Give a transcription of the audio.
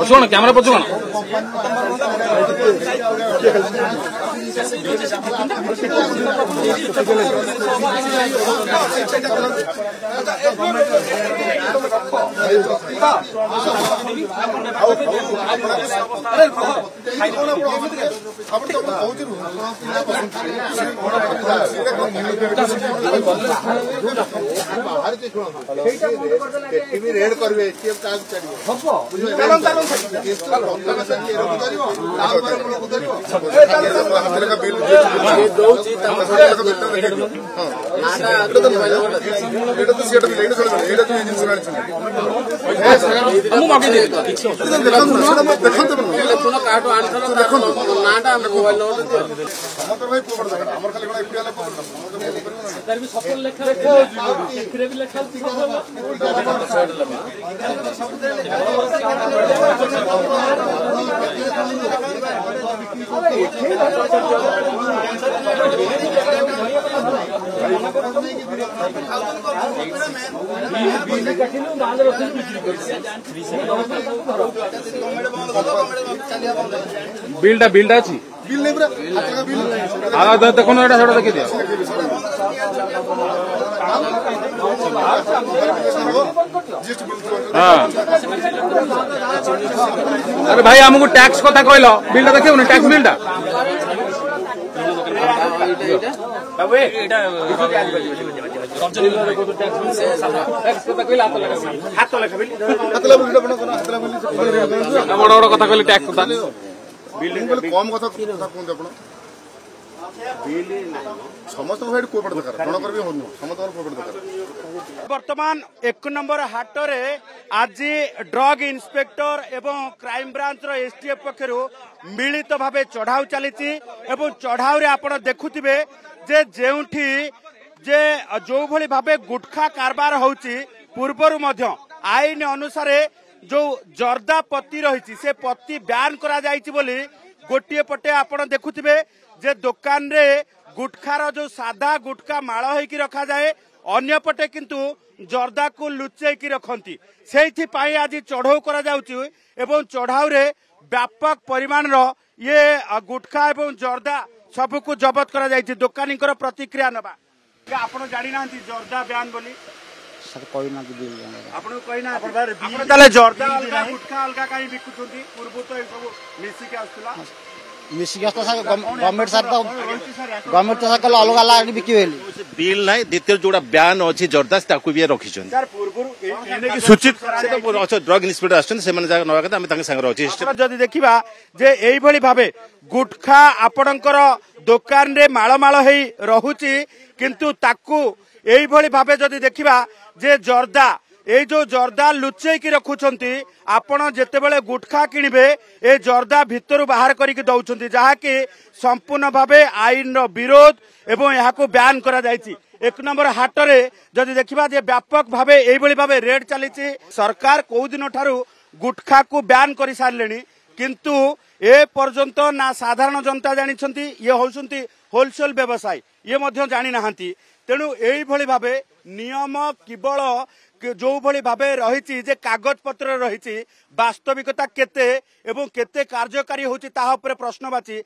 ଶୁଣ କ୍ୟାମେରା ପଛୁ କଣ रेड करवे बिल्डा बिल्डा अच्छी बिल नहीं पूरा देखो ना छोटा देखी दिया हाँ अरे भाई हमको टैक्स कथा कहल बिल्डा देखो ना टैक्स बिल्डा बड़ बड़ कथा कहले टैक्स कथा कम कथा कहते आप समस्त बर्तमान 1 नंबर हाटरे आज ड्रग इन्स्पेक्टर एवं क्राइम ब्रांच एसटीएफ पक्षर मिलित भाव चढ़ाऊ चली चढ़ाऊ आपण देखुवे जे जेउठी जे जो भली भावे गुटखा कारबार होउची पूर्वरु मध्य आईन अनुसार जो जर्दा पत्ती रही से पत्ती ब्यान करा जाइछि बोली गोटे पटे आपण देखुवे जे दुकान रे गुटखार जो सादा गुटखा माड़ होइकी रखा जाए अन्य पटे किंतु जर्दा को लुचेकी रखती से आज चढ़ाऊ करा जाउची एवं चढ़ाऊ रे व्यापक परिमाण रो ये गुटखा एवं जर्दा सबको जबत करा जाइछि दुकानी प्रतिक्रिया नबा आपण जानि ना जर्दा ब्यान बोली सर कोई ना बिल आपण कोई ना आपण ताले जर्दा अलगा गुटखा अलगा काई बिकुचंती पूर्व तो सब मिसी के आसला मिसिक गवर्नमेंट सर तो गवर्नमेंट सर कल अलग अलग बिकिबेली बिल नाही द्वितीय जोड़ा बयान अछि जर्दास ताकू भी रखिछन सर पूर्व एने की सूचित से तो ड्रग इन्स्पेक्टर आछन से माने जा नवा कथा हम तांगे संग रहछि जदी देखिबा जे एई भली भाबे गुटखा आपणकर दुकान रे माळ माळ हेई रहुची किंतु ताकू एई भली भाबे जदी देखिबा जे जर्दा ए जो जर्दा लुचेकी रखुचंती आपण जेतेबेले गुटखा किनिबे ए जर्दा भितरु बाहर करिक दउचंती जहा कि संपूर्ण भाबे आईन रो विरोध एवं याको बैन करा जायछि 1 नंबर हाटरे जदि देखिबा जे व्यापक भाबे एई भली भाबे रेड चलीछि सरकार को दिन ठारू गुटखा को बैन करि सारलेनी किंतु ए पर्यंत ना साधारण जनता जानिछंती ये होउछंती होलसेल व्यवसायी ये मध्य जानि नाहंती तेणु एई भली भाबे नियम केवल जो भली भाबे रही जे कागज पत्र रही वास्तविकता केते एवं केते कार्यकारी होची ताहा उपरे प्रश्नवाची